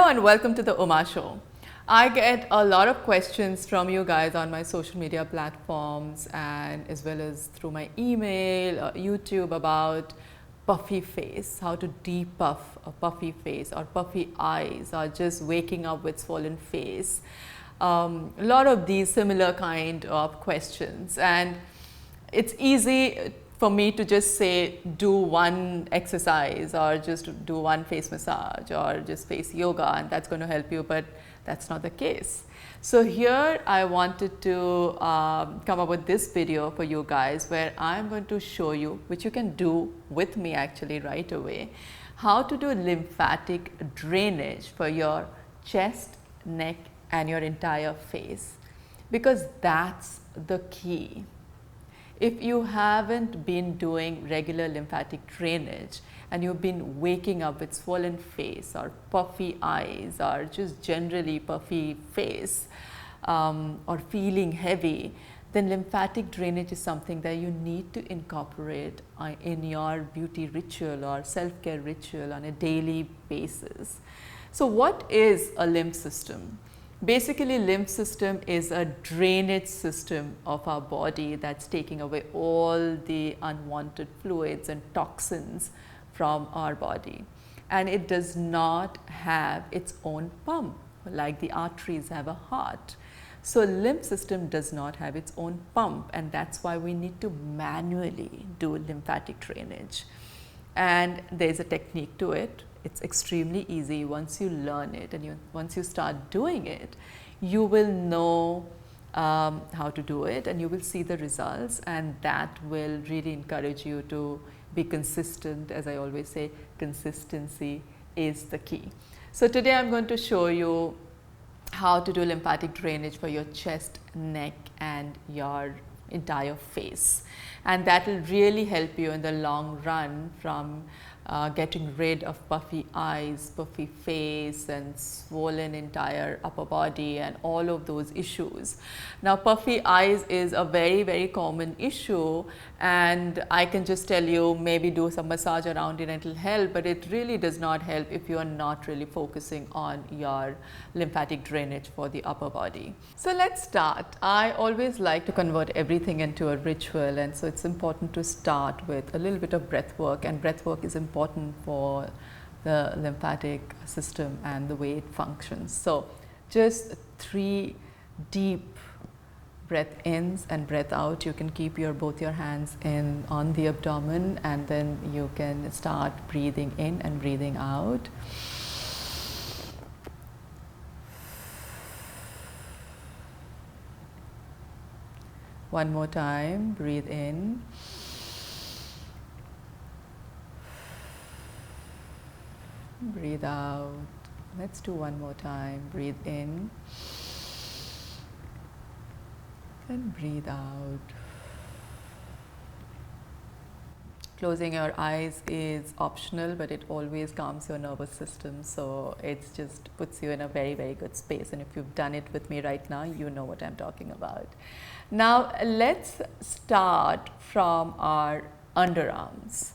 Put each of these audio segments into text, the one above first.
Hello and welcome to the Uma Show. I get a lot of questions from you guys on my social media platforms and as well as through my email or YouTube about puffy face, how to depuff a puffy face or puffy eyes or just waking up with swollen face. A lot of these similar kind of questions, and it's easy for me to just say do one exercise or just do one face massage or just face yoga and that's going to help you, but that's not the case. So here I wanted to come up with this video for you guys where I'm going to show you, which you can do with me actually right away, how to do lymphatic drainage for your chest, neck and your entire face, because that's the key. If you haven't been doing regular lymphatic drainage and you've been waking up with swollen face or puffy eyes or just generally puffy face or feeling heavy, then lymphatic drainage is something that you need to incorporate in your beauty ritual or self-care ritual on a daily basis. So what is a lymph system? Basically, lymph system is a drainage system of our body that's taking away all the unwanted fluids and toxins from our body. And it does not have its own pump, like the arteries have a heart. So lymph system does not have its own pump, and that's why we need to manually do lymphatic drainage. And there's a technique to it. It's extremely easy. Once you learn it and once you start doing it, you will know how to do it and you will see the results, and that will really encourage you to be consistent. As I always say, consistency is the key. So today I'm going to show you how to do lymphatic drainage for your chest, neck and your entire face, and that will really help you in the long run from getting rid of puffy eyes, puffy face and swollen entire upper body and all of those issues. Now puffy eyes is a very common issue, and I can just tell you maybe do some massage around it and it will help, but it really does not help if you are not really focusing on your lymphatic drainage for the upper body. So let's start. I always like to convert everything into a ritual, and so it's important to start with a little bit of breath work, and breath work is important for the lymphatic system and the way it functions. So just 3 deep breath ins and breath out. You can keep both your hands in on the abdomen, and then you can start breathing in and breathing out. One more time, breathe in. Breathe out. Let's do one more time. Breathe in and breathe out. Closing your eyes is optional, but it always calms your nervous system, so it just puts you in a very good space, and if you've done it with me right now, you know what I'm talking about. Now let's start from our underarms.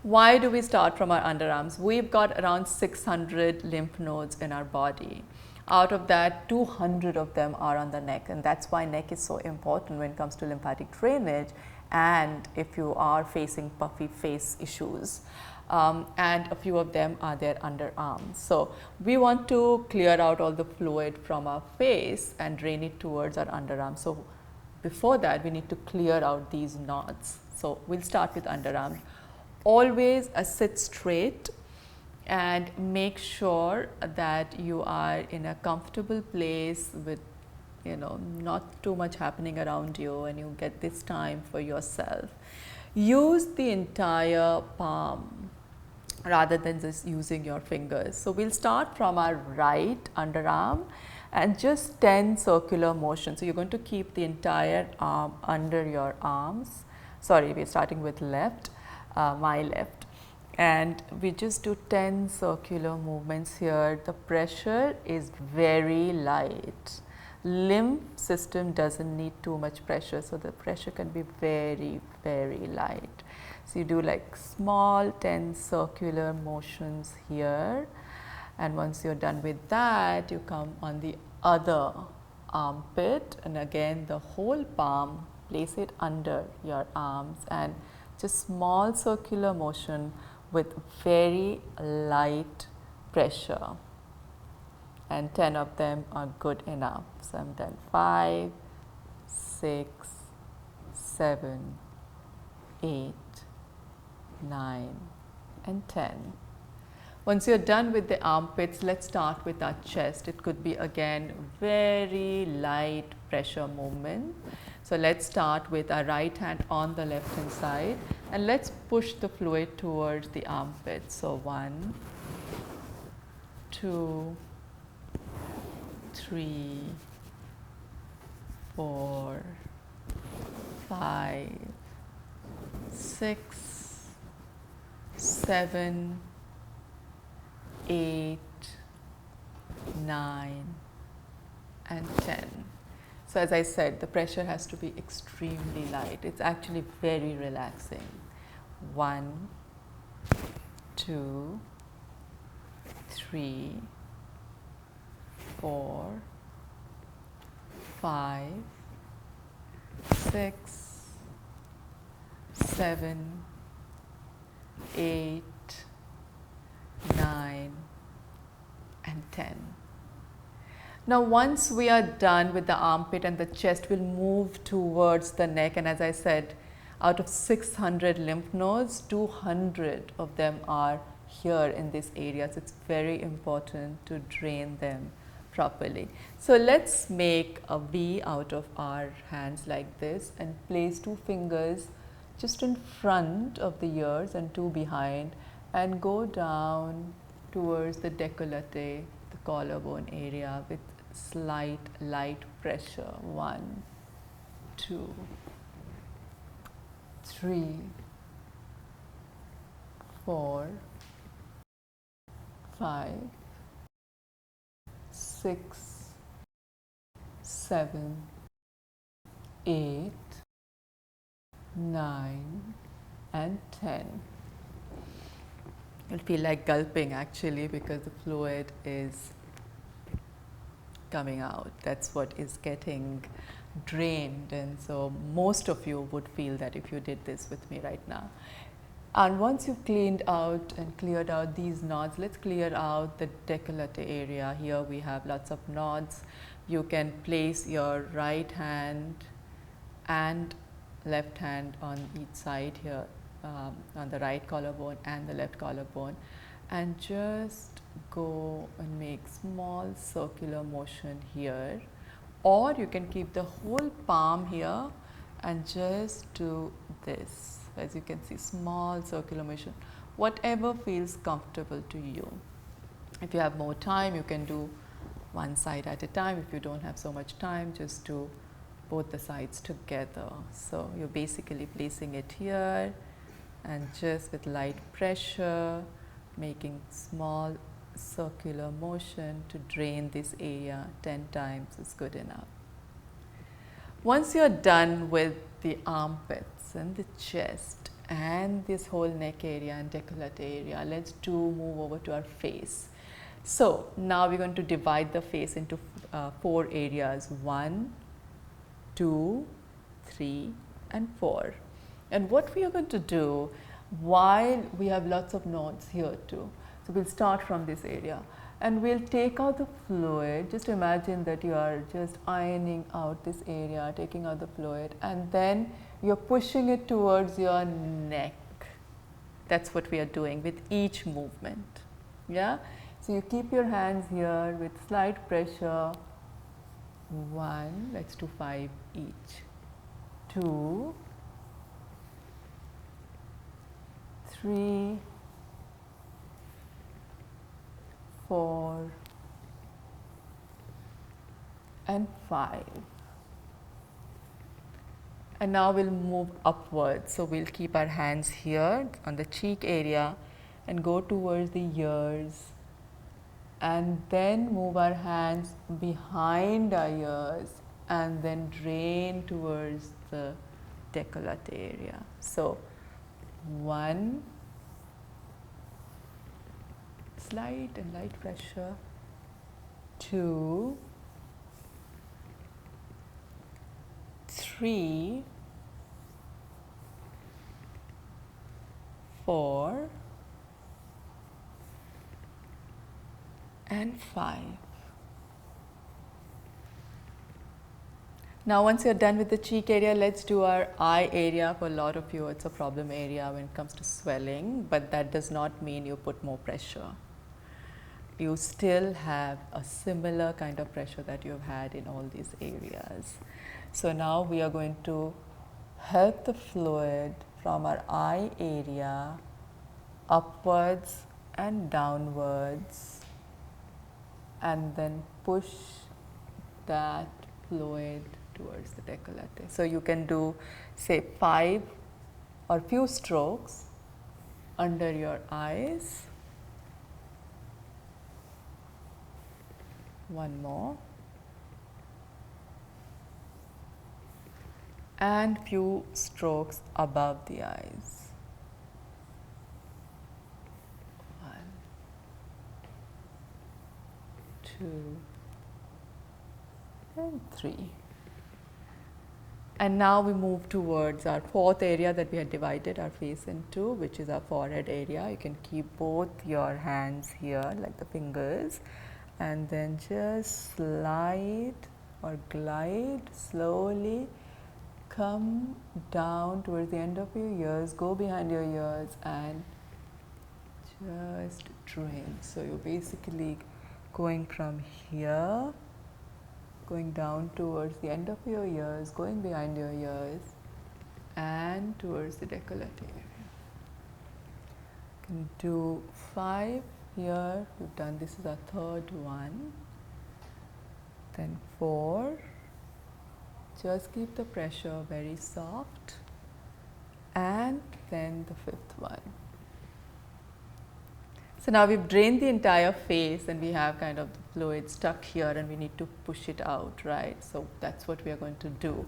Why do we start from our underarms? We've got around 600 lymph nodes in our body. Out of that, 200 of them are on the neck, and that's why neck is so important when it comes to lymphatic drainage, and if you are facing puffy face issues. And a few of them are their underarms. So we want to clear out all the fluid from our face and drain it towards our underarms. So before that, we need to clear out these knots. So we'll start with underarms. Always sit straight and make sure that you are in a comfortable place with, not too much happening around you, and you get this time for yourself. Use the entire palm rather than just using your fingers. So we'll start from our right underarm and just 10 circular motions. So you're going to keep the entire arm under your arms. Sorry, we're starting with left. My left, and we just do 10 circular movements here. The pressure is very light. Lymph system doesn't need too much pressure, so the pressure can be very light. So you do like small 10 circular motions here, And once you're done with that, you come on the other armpit, and again the whole palm, place it under your arms and just small circular motion with very light pressure, and 10 of them are good enough. So I'm done. 5, 6, 7, 8, 9 and 10. Once you're done with the armpits, let's start with our chest. It could be again very light pressure movement. So let's start with our right hand on the left hand side, and let's push the fluid towards the armpit. So 1, 2, 3, 4, 5, 6, 7, 8, 9 and 10. So as I said, the pressure has to be extremely light. It's actually very relaxing. 1, 2, 3, 4, 5, 6, 7, 8, 9 and 10. Now once we are done with the armpit and the chest, we'll move towards the neck, and as I said, out of 600 lymph nodes, 200 of them are here in this area. So it's very important to drain them properly. So let's make a V out of our hands like this and place 2 fingers just in front of the ears and 2 behind, and go down towards the décolleté, the collarbone area, with slight light pressure. 1, 2, 3, 4, 5, 6, 7, 8, 9 and 10. You'll feel like gulping actually, because the fluid is coming out. That's what is getting drained, and so most of you would feel that if you did this with me right now. And once you've cleaned out and cleared out these knots, let's clear out the décolleté area. Here we have lots of knots. You can place your right hand and left hand on each side here, on the right collarbone and the left collarbone, and just go and make small circular motion here, or you can keep the whole palm here and just do this. As you can see, small circular motion, whatever feels comfortable to you. If you have more time, you can do one side at a time. If you don't have so much time, just do both the sides together. So you're basically placing it here and just with light pressure, making small circular motion to drain this area 10 times is good enough. Once you're done with the armpits and the chest and this whole neck area and décolleté area, let's move over to our face. So now we're going to divide the face into 4 areas: 1, 2, 3 and 4. And what we are going to do, while we have lots of knots here too, so we'll start from this area and we'll take out the fluid. Just imagine that you are just ironing out this area, taking out the fluid, and then you're pushing it towards your neck. That's what we are doing with each movement. Yeah, so you keep your hands here with slight pressure. 1, let's do 5 each. 2, 3, 4 and 5. And now we'll move upwards. So we'll keep our hands here on the cheek area and go towards the ears, and then move our hands behind our ears and then drain towards the décolleté area. So 1, light and light pressure. 2, 3, 4, and 5. Now once you're done with the cheek area, let's do our eye area. For a lot of you, it's a problem area when it comes to swelling, but that does not mean you put more pressure. You still have a similar kind of pressure that you've had in all these areas. So now we are going to help the fluid from our eye area upwards and downwards, and then push that fluid towards the décolleté. So you can do, say, 5 or few strokes under your eyes. One more. And few strokes above the eyes. 1, 2, and 3. And now we move towards our 4th area that we had divided our face into, which is our forehead area. You can keep both your hands here like the fingers, and then just slide or glide slowly, come down towards the end of your ears, go behind your ears and just drain. So you're basically going from here, going down towards the end of your ears, going behind your ears and towards the décolleté area. You can do 5 here. We've done, this is our 3rd one. Then 4. Just keep the pressure very soft. And then the 5th one. So now we've drained the entire face and we have kind of the fluid stuck here and we need to push it out, right? So that's what we are going to do.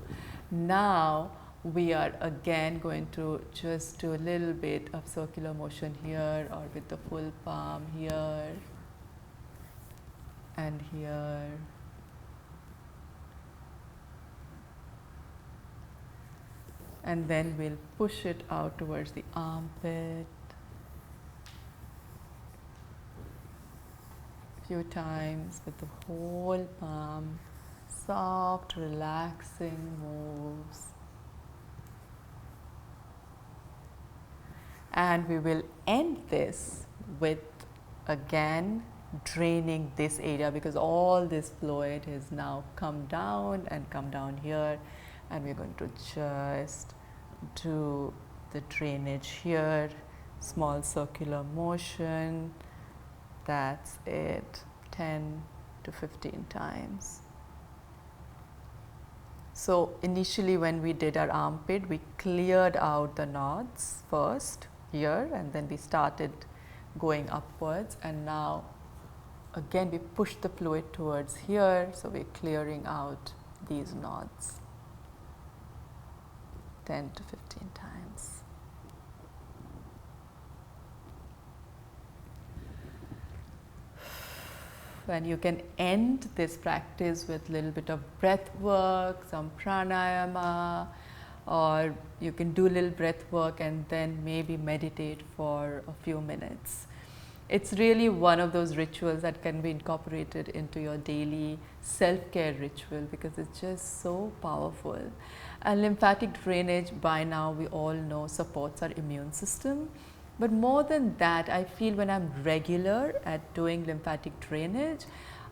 Now we are again going to just do a little bit of circular motion here, or with the full palm here and here. And then we'll push it out towards the armpit. Few times with the whole palm, soft, relaxing moves. And we will end this with again draining this area, because all this fluid has now come down and come down here, and we're going to just do the drainage here, small circular motion. That's it, 10 to 15 times. So initially when we did our armpit, we cleared out the knots first here, and then we started going upwards, and now again we push the fluid towards here, so we're clearing out these knots 10 to 15 times. And you can end this practice with a little bit of breath work, some pranayama, or you can do a little breath work and then maybe meditate for a few minutes. It's really one of those rituals that can be incorporated into your daily self-care ritual, because it's just so powerful. And lymphatic drainage, by now we all know, supports our immune system. But more than that, I feel when I'm regular at doing lymphatic drainage,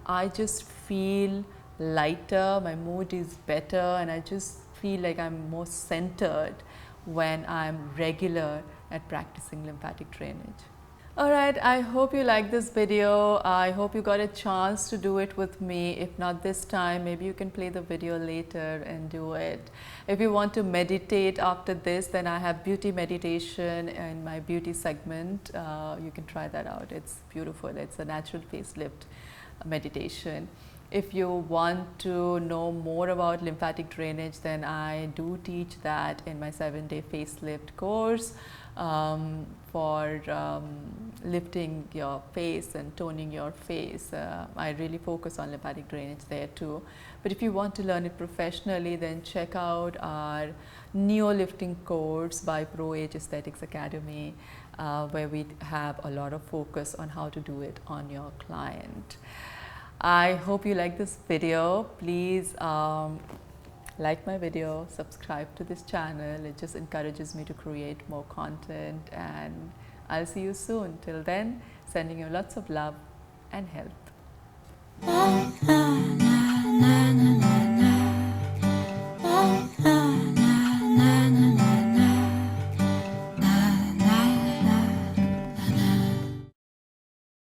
I just feel lighter, my mood is better, and I just feel like I'm more centered when I'm regular at practicing lymphatic drainage. Alright, I hope you liked this video. I hope you got a chance to do it with me. If not this time, maybe you can play the video later and do it. If you want to meditate after this, then I have beauty meditation in my beauty segment. You can try that out. It's beautiful. It's a natural facelift meditation. If you want to know more about lymphatic drainage, then I do teach that in my 7-day Facelift course for lifting your face and toning your face. I really focus on lymphatic drainage there too. But if you want to learn it professionally, then check out our neo-lifting course by Pro Age Aesthetics Academy, where we have a lot of focus on how to do it on your client. I hope you like this video. Please like my video, subscribe to this channel. It just encourages me to create more content, and I'll see you soon. Till then, sending you lots of love and health.